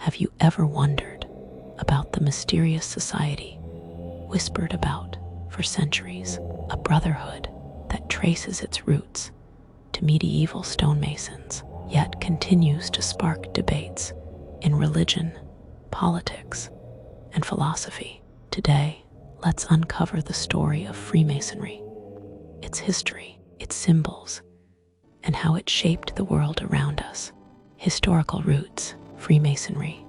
Have you ever wondered about the mysterious society whispered about for centuries, a brotherhood that traces its roots to medieval stonemasons, yet continues to spark debates in religion, politics, and philosophy? Today, let's uncover the story of Freemasonry, its history, its symbols, and how it shaped the world around us. Historical roots. Freemasonry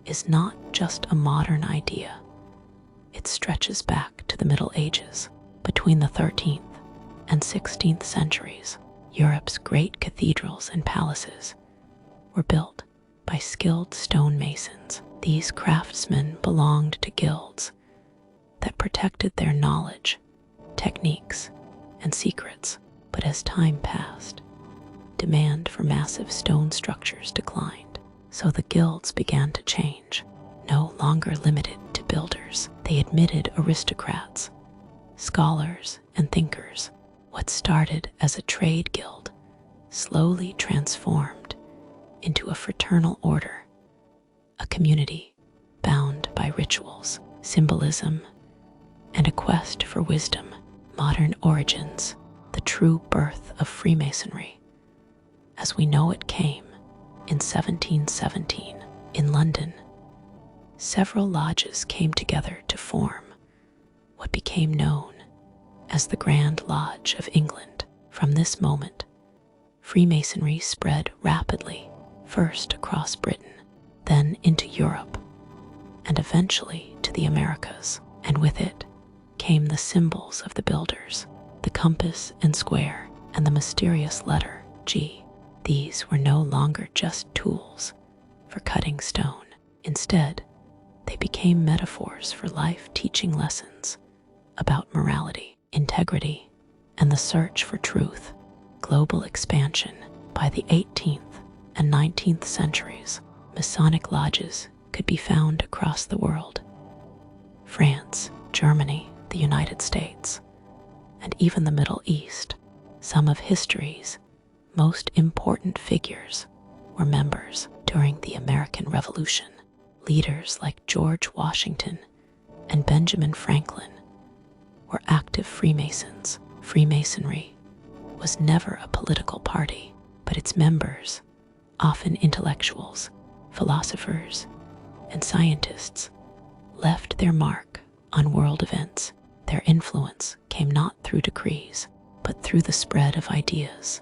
is not just a modern idea. It stretches back to the Middle Ages. Between the 13th and 16th centuries, Europe's great cathedrals and palaces were built by skilled stonemasons. These craftsmen belonged to guilds that protected their knowledge, techniques, and secrets. But as time passed, demand for massive stone structures declined, so the guilds began to change. No longer limited to builders, they admitted aristocrats, scholars, and thinkers. What started as a trade guild slowly transformed into a fraternal order, a community bound by rituals, symbolism, and a quest for wisdom. Modern origins. The true birth of Freemasonry, as we know it, came in 1717 in London. Several lodges came together to form what became known as the Grand Lodge of England. From this moment, Freemasonry spread rapidly, first across Britain, then into Europe, and eventually to the Americas. And with it came the symbols of the builders, the compass and square, and the mysterious letter G. These were no longer just tools for cutting stone. Instead, they became metaphors for life, teaching lessons about morality, integrity, and the search for truth. Global expansion. By the 18th and 19th centuries, Masonic lodges could be found across the world. France, Germany, the United States, and even the Middle East. Some of history's most important figures were members. During the American Revolution, leaders like George Washington and Benjamin Franklin were active Freemasons. Freemasonry was never a political party, but its members, often intellectuals, philosophers, and scientists, left their mark on world events. Their influence came not through decrees, but through the spread of ideas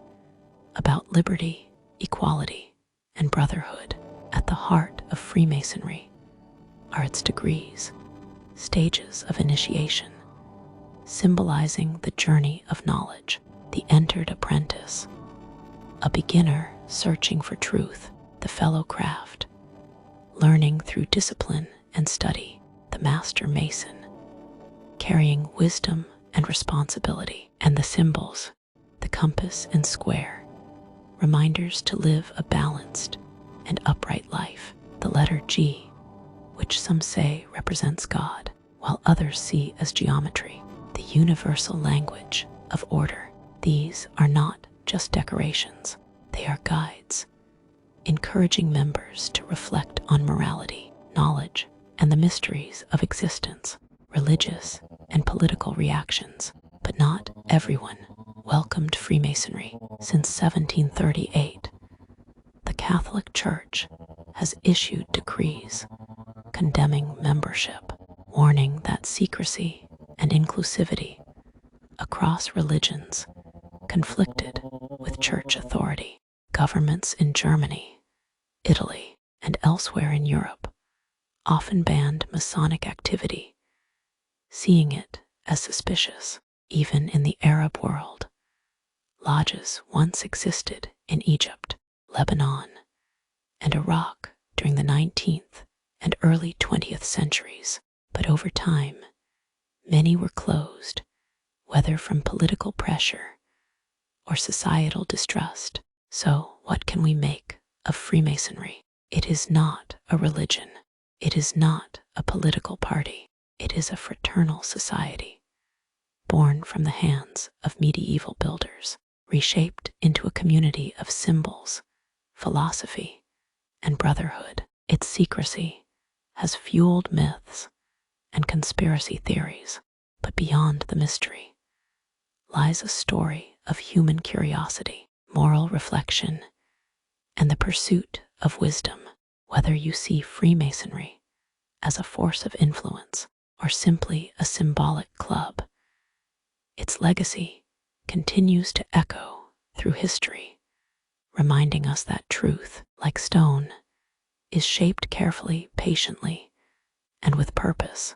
about liberty, equality, and brotherhood. At the heart of Freemasonry are its degrees, stages of initiation, symbolizing the journey of knowledge. The entered apprentice, a beginner searching for truth; the Fellowcraft, learning through discipline and study; the master mason, carrying wisdom and responsibility; and the symbols, the compass and square, reminders to live a balanced and upright life; the letter G, which some say represents God, while others see as geometry, the universal language of order. These are not just decorations, they are guides, encouraging members to reflect on morality, knowledge, and the mysteries of existence. Religious and political reactions. But not everyone welcomed Freemasonry. Since 1738, the Catholic Church has issued decrees condemning membership, warning that secrecy and inclusivity across religions conflicted with church authority. Governments in Germany, Italy, and elsewhere in Europe often banned Masonic activity, seeing it as suspicious. Even in the Arab world, lodges once existed in Egypt, Lebanon, and Iraq during the 19th and early 20th centuries. But over time, many were closed, whether from political pressure or societal distrust. So, what can we make of Freemasonry? It is not a religion. It is not a political party. It is a fraternal society, born from the hands of medieval builders, reshaped into a community of symbols, philosophy, and brotherhood. Its secrecy has fueled myths and conspiracy theories, but beyond the mystery lies a story of human curiosity, moral reflection, and the pursuit of wisdom. Whether you see Freemasonry as a force of influence or simply a symbolic club, its legacy continues to echo through history, reminding us that truth, like stone, is shaped carefully, patiently, and with purpose.